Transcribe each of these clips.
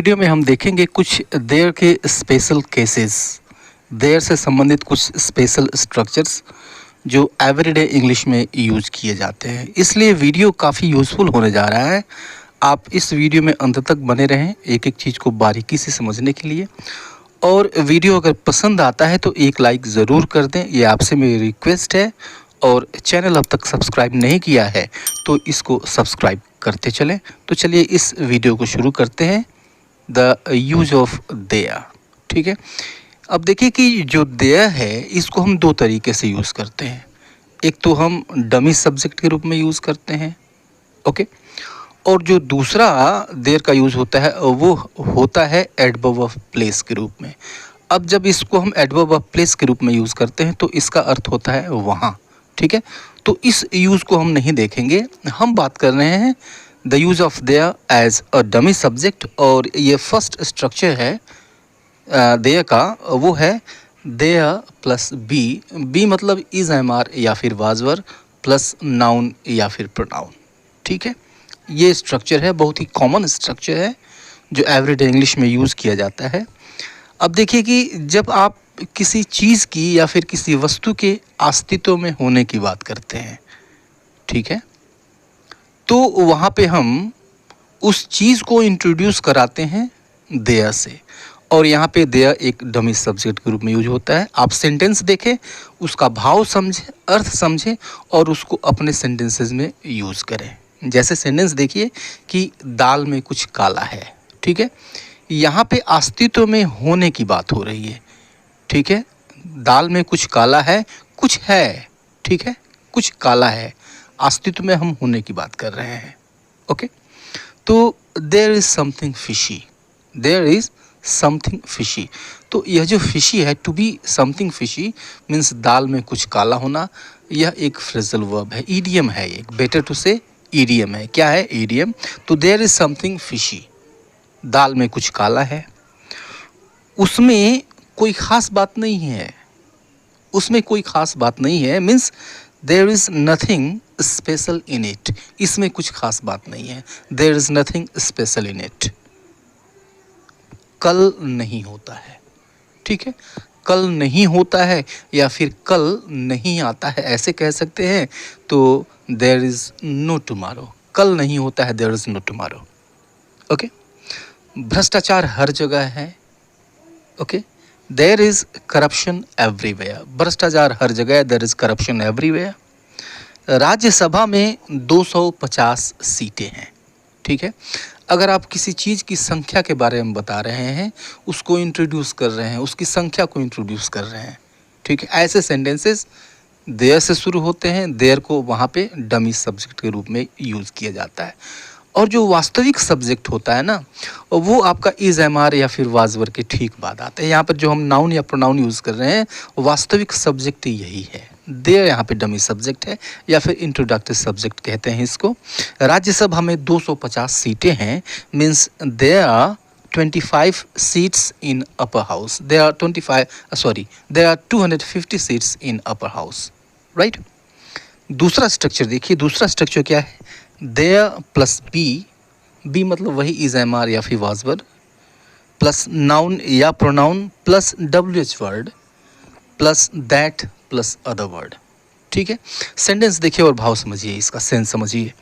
Video में हम देखेंगे कुछ देयर के स्पेशल केसेस, देयर से संबंधित कुछ स्पेशल स्ट्रक्चर्स जो एवरीडे इंग्लिश में यूज किए जाते हैं। इसलिए वीडियो काफ़ी यूज़फुल होने जा रहा है। आप इस वीडियो में अंत तक बने रहें एक एक चीज़ को बारीकी से समझने के लिए। और वीडियो अगर पसंद आता है तो एक लाइक ज़रूर कर दें, ये आपसे मेरी रिक्वेस्ट है। और चैनल अब तक सब्सक्राइब नहीं किया है तो इसको सब्सक्राइब करते चलें। तो चलिए इस वीडियो को शुरू करते हैं। द यूज ऑफ देयर, ठीक है। अब देखिए कि जो देयर है इसको हम दो तरीके से यूज़ करते हैं। एक तो हम डमी सब्जेक्ट के रूप में यूज़ करते हैं, ओके। और जो दूसरा देयर का यूज़ होता है वो होता है एडवर्ब ऑफ प्लेस के रूप में। अब जब इसको हम एडवर्ब ऑफ प्लेस के रूप में यूज़ करते हैं तो इसका अर्थ होता है वहाँ, ठीक है। तो इस यूज़ को हम नहीं देखेंगे, हम बात कर रहे हैं the use of there as a dummy subject. और ये फर्स्ट स्ट्रक्चर है देयर का, वो है देयर प्लस बी। बी मतलब इज एम आर या फिर वाजवर प्लस नाउन या फिर प्रोनाउन, ठीक है। ये स्ट्रक्चर है, बहुत ही कॉमन स्ट्रक्चर है जो एवरीडे इंग्लिश में यूज़ किया जाता है। अब देखिए कि जब आप किसी चीज़ की या फिर किसी वस्तु के अस्तित्व में होने की बात करते हैं, ठीक है, तो वहाँ पे हम उस चीज़ को इंट्रोड्यूस कराते हैं देयर से। और यहाँ पे देयर एक डमी सब्जेक्ट के रूप में यूज होता है। आप सेंटेंस देखें, उसका भाव समझें, अर्थ समझें और उसको अपने सेंटेंसेस में यूज़ करें। जैसे सेंटेंस देखिए कि दाल में कुछ काला है, ठीक है। यहाँ पे अस्तित्व में होने की बात हो रही है, ठीक है। दाल में कुछ काला है, कुछ है, ठीक है, कुछ काला है, अस्तित्व में हम होने की बात कर रहे हैं, ओके। तो there is something fishy, there is something fishy. तो यह जो फिशी है, to be something fishy means दाल में कुछ काला होना। यह एक फ्रेजल वर्ब है, ईडियम है, एक बेटर टू से ईडियम है। क्या है? ईडियम। तो देयर इज़ समथिंग फिशी, दाल में कुछ काला है, उसमें कोई ख़ास बात नहीं है, उसमें कोई ख़ास बात नहीं है means there is nothing special in it. इसमें कुछ ख़ास बात नहीं है, there is nothing special in it. कल नहीं होता है, ठीक है, कल नहीं होता है या फिर कल नहीं आता है, ऐसे कह सकते हैं। तो देयर इज़ नो टुमारो, कल नहीं होता है, there is no tomorrow, okay. भ्रष्टाचार हर जगह है, okay. There is corruption everywhere, भ्रष्टाचार हर जगह, there is corruption everywhere. Rajya Sabha में 250 सीटें हैं, ठीक है। अगर आप किसी चीज़ की संख्या के बारे में बता रहे हैं, उसको इंट्रोड्यूस कर रहे हैं, उसकी संख्या को इंट्रोड्यूस कर रहे हैं, ठीक है, ऐसे सेंटेंसेस देयर से शुरू होते हैं। देयर को वहाँ पे डमी सब्जेक्ट के रूप में यूज़ किया जाता है। और जो वास्तविक सब्जेक्ट होता है ना, वो आपका इज एम आर या फिर वाजवर के ठीक बाद आता है। यहाँ पर जो हम नाउन या प्रोनाउन यूज़ कर रहे हैं, वास्तविक सब्जेक्ट यही है। देयर यहाँ पे डमी सब्जेक्ट है या फिर इंट्रोडक्टरी सब्जेक्ट कहते हैं इसको। राज्यसभा में 250 सीटें हैं means there are 25 seats in upper house, there are 250 seats in upper house, right. दूसरा स्ट्रक्चर देखिए, दूसरा स्ट्रक्चर क्या है? देयर प्लस बी, बी मतलब वही इज एम आर या फिर वाजवर, प्लस नाउन या pronoun plus WH word plus that plus other word, ठीक है। सेंटेंस देखिए और भाव समझिए, इसका सेंस समझिए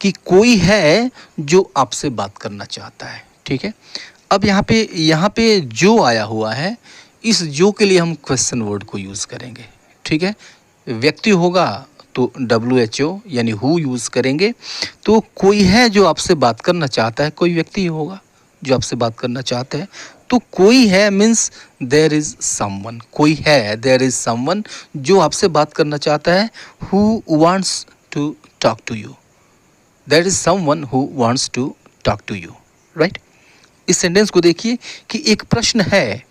कि कोई है जो आपसे बात करना चाहता है, ठीक है। अब यहाँ पे जो आया हुआ है, इस जो के लिए हम क्वेश्चन वर्ड को यूज़ करेंगे, ठीक है। व्यक्ति होगा तो WHO यानी हु यूज़ करेंगे। तो कोई है जो आपसे बात करना चाहता है, कोई व्यक्ति होगा जो आपसे बात करना चाहता है। तो कोई है मीन्स देयर इज़ समवन, कोई है, देयर इज़ समवन जो आपसे बात करना चाहता है। Who wants to talk to you, there is someone who wants to talk to you, right. इस सेंटेंस को देखिए कि एक प्रश्न है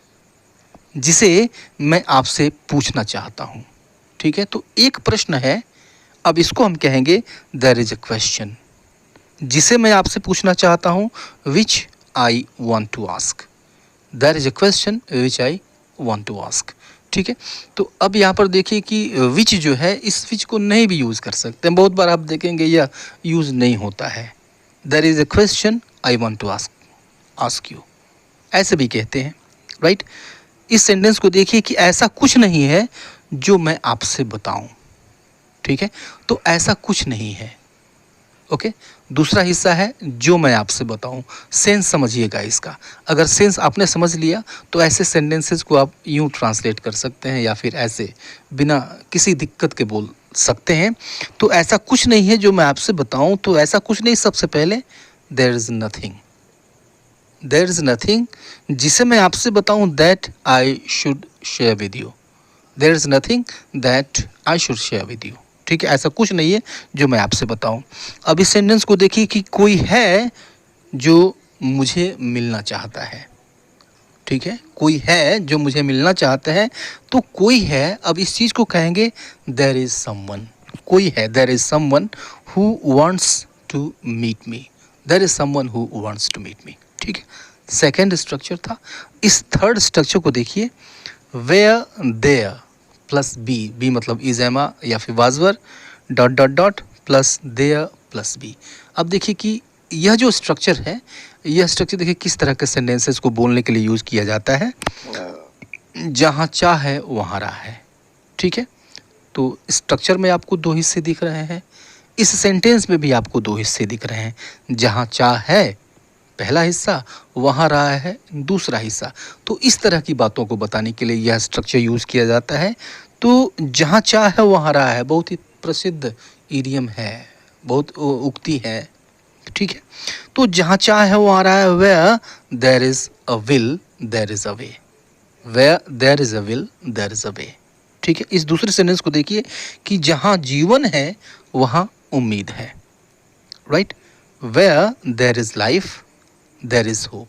जिसे मैं आपसे पूछना चाहता हूँ, ठीक है। तो एक प्रश्न है, अब इसको हम कहेंगे देयर इज़ अ क्वेश्चन, जिसे मैं आपसे पूछना चाहता हूँ, which I want to ask, there is a question which I want to ask, ठीक है। तो अब यहाँ पर देखिए कि विच जो है, इस विच को नहीं भी यूज़ कर सकते हैं, बहुत बार आप देखेंगे यह यूज़ नहीं होता है। There is a question I want to ask you, ऐसे भी कहते हैं, राइट। इस सेंटेंस को देखिए कि ऐसा कुछ नहीं है जो मैं आपसे बताऊं, ठीक है, तो ऐसा कुछ नहीं है। ओके, दूसरा हिस्सा है जो मैं आपसे बताऊं। सेंस समझिएगा इसका, अगर सेंस आपने समझ लिया तो ऐसे सेंटेंसेस को आप यूं ट्रांसलेट कर सकते हैं या फिर ऐसे बिना किसी दिक्कत के बोल सकते हैं। तो ऐसा कुछ नहीं है जो मैं आपसे बताऊं, तो ऐसा कुछ नहीं, सबसे पहले there is nothing, there is nothing जिसे मैं आपसे बताऊं that I should share with you, there is nothing that I should share with you, ठीक है, ऐसा कुछ नहीं है जो मैं आपसे बताऊं। अब इस सेंटेंस को देखिए कि कोई है जो मुझे मिलना चाहता है, ठीक है, कोई है जो मुझे मिलना चाहता है, तो कोई है, अब इस चीज़ को कहेंगे देयर इज़ समवन, कोई है, there is someone who wants to meet me, there is someone who wants to meet me, ठीक है, सेकेंड स्ट्रक्चर था। इस थर्ड स्ट्रक्चर को देखिए, where there plus B, B मतलब इज़ेमा या फिर was were, dot dot dot plus there plus B. अब देखिए कि यह जो स्ट्रक्चर है, यह स्ट्रक्चर देखिए किस तरह के सेंटेंसेस को बोलने के लिए यूज़ किया जाता है। जहाँ चाह है वहाँ राह है, ठीक है, तो स्ट्रक्चर में आपको दो हिस्से दिख रहे हैं, इस सेंटेंस में भी आपको दो हिस्से दिख रहे हैं। जहाँ चाह है पहला हिस्सा, वहाँ रहा है दूसरा हिस्सा। तो इस तरह की बातों को बताने के लिए यह स्ट्रक्चर यूज़ किया जाता है। तो जहाँ चाह है वहाँ रहा है बहुत ही प्रसिद्ध इडियम है, बहुत उक्ति है, ठीक है। तो जहाँ चाह है वहाँ रहा है, where there is a will there is a way, where there is a will there is a way, ठीक है। इस दूसरे सेंटेंस को देखिए कि जहाँ जीवन है वहाँ उम्मीद है, right, where there is life there is hope,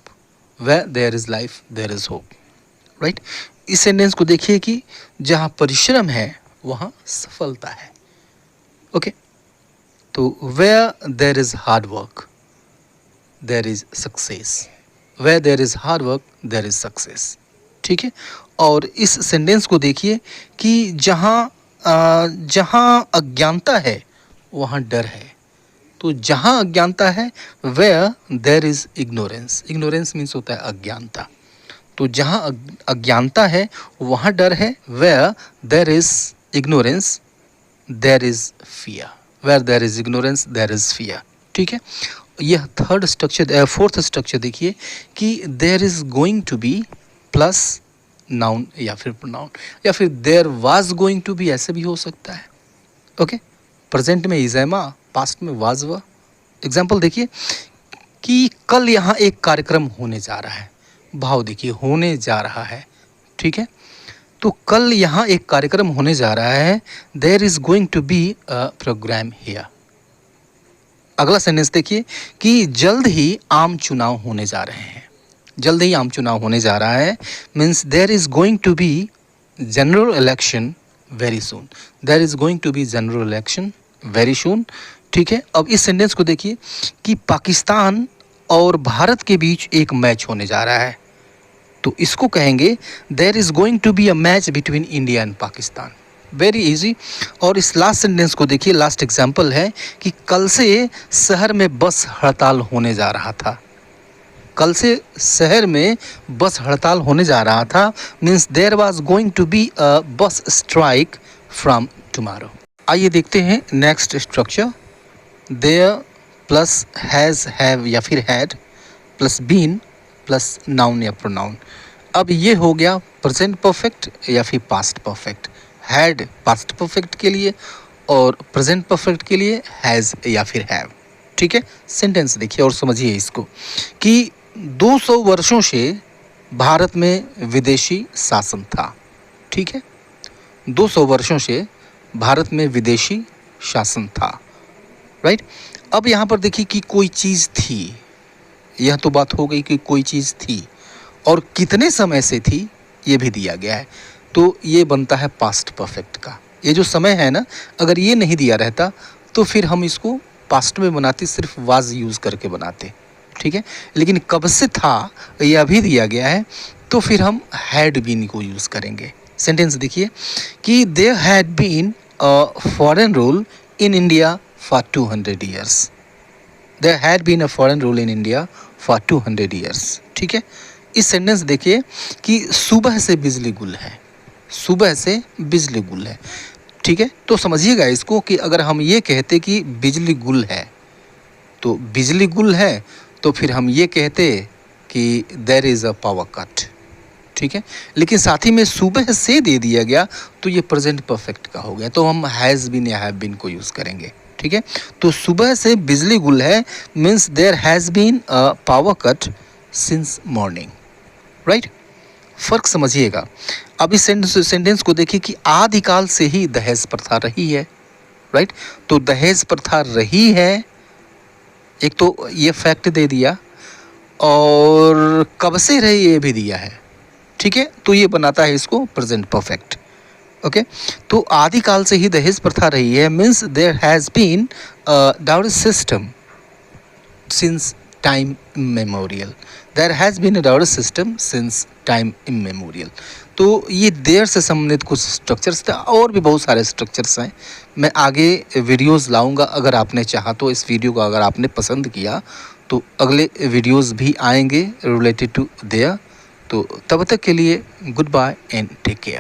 where there is life there is hope, right. इस सेंटेंस को देखिए कि जहाँ परिश्रम है वहाँ सफलता है, ओके। तो where there is hard work there is success, where there is hard work there is success, ठीक है। और इस सेंटेंस को देखिए कि जहाँ अज्ञानता है वहाँ डर है, तो जहाँ अज्ञानता है, where there is ignorance, ignorance means होता है अज्ञानता, तो जहाँ अज्ञानता है वहाँ डर है, where there is ignorance there is fear, where there is ignorance there is fear, ठीक है। यह थर्ड स्ट्रक्चर, फोर्थ स्ट्रक्चर देखिए कि there is going to be plus noun या फिर प्रोनाउन, या फिर there was going to be, ऐसे भी हो सकता है, ओके। प्रेजेंट में इज़ेमा, पास्ट में वाज व। एग्जाम्पल देखिए कि कल यहाँ एक कार्यक्रम होने जा रहा है, भाव देखिए होने जा रहा है, ठीक है, तो कल यहाँ एक कार्यक्रम होने जा रहा है, there is going to be a programme here. अगला सेंटेंस देखिए कि जल्द ही आम चुनाव होने जा रहे हैं, जल्द ही आम चुनाव होने जा रहा है, means there is going to be general election very soon, there is going to be general election very soon, ठीक है। अब इस सेंटेंस को देखिए कि पाकिस्तान और भारत के बीच एक मैच होने जा रहा है, तो इसको कहेंगे there is going to be a match between India and Pakistan, very easy. और इस लास्ट सेंटेंस को देखिए, लास्ट एग्जाम्पल है कि कल से शहर में बस हड़ताल होने जा रहा था, कल से शहर में बस हड़ताल होने जा रहा था, means there was going to be a bus strike from tomorrow. आइए देखते हैं next structure, there plus has have या फिर had plus been plus noun या प्रोनाउन। अब ये हो गया प्रेजेंट परफेक्ट या फिर past perfect, had past perfect के लिए और प्रेजेंट परफेक्ट के लिए हैज़ या फिर हैव, ठीक है। सेंटेंस देखिए और समझिए इसको कि 200 वर्षों से भारत में विदेशी शासन था, ठीक है, 200 वर्षों से भारत में विदेशी शासन था, राइट। अब यहाँ पर देखिए कि कोई चीज़ थी, यह तो बात हो गई कि कोई चीज़ थी, और कितने समय से थी ये भी दिया गया है, तो ये बनता है पास्ट परफेक्ट का। ये जो समय है ना, अगर ये नहीं दिया रहता तो फिर हम इसको पास्ट में बनाते, सिर्फ वाज यूज़ करके बनाते, ठीक है। लेकिन कब से था यह भी दिया गया है, तो फिर हम हैड बीन को यूज़ करेंगे। सेंटेंस देखिए कि there had been a foreign rule in India for 200 years, there had been a foreign rule in India for 200 years, ठीक है। इस सेंटेंस देखिए कि सुबह से बिजली गुल है, सुबह से बिजली गुल है। ठीक है, तो समझिएगा इसको कि अगर हम ये कहते कि बिजली गुल है, तो बिजली गुल है तो फिर हम ये कहते कि there is a power cut. ठीक है, लेकिन साथ ही में सुबह से दे दिया गया तो ये प्रेजेंट परफेक्ट का हो गया, तो हम हैज़ बीन या हैव बीन को यूज़ करेंगे। ठीक है, तो सुबह से बिजली गुल है means there has been a power cut since morning. Right, फ़र्क समझिएगा। अब इस सेंटेंस को देखिए कि आदिकाल से ही दहेज प्रथा रही है। राइट, तो दहेज प्रथा रही है, एक तो ये फैक्ट दे दिया और कब से रही ये भी दिया है। ठीक है, तो ये बनाता है इसको प्रेजेंट परफेक्ट। ओके, तो आदिकाल से ही दहेज प्रथा रही है means there has been dowry system since time immemorial. There has been a dowry system since time immemorial. तो ये देयर से संबंधित कुछ स्ट्रक्चर्स थे, और भी बहुत सारे स्ट्रक्चर्स हैं। मैं आगे वीडियोस लाऊंगा, अगर आपने चाहा तो इस वीडियो को अगर आपने पसंद किया तो अगले वीडियोस भी आएंगे रिलेटेड टू देयर। तो तब तक के लिए good bye and take care.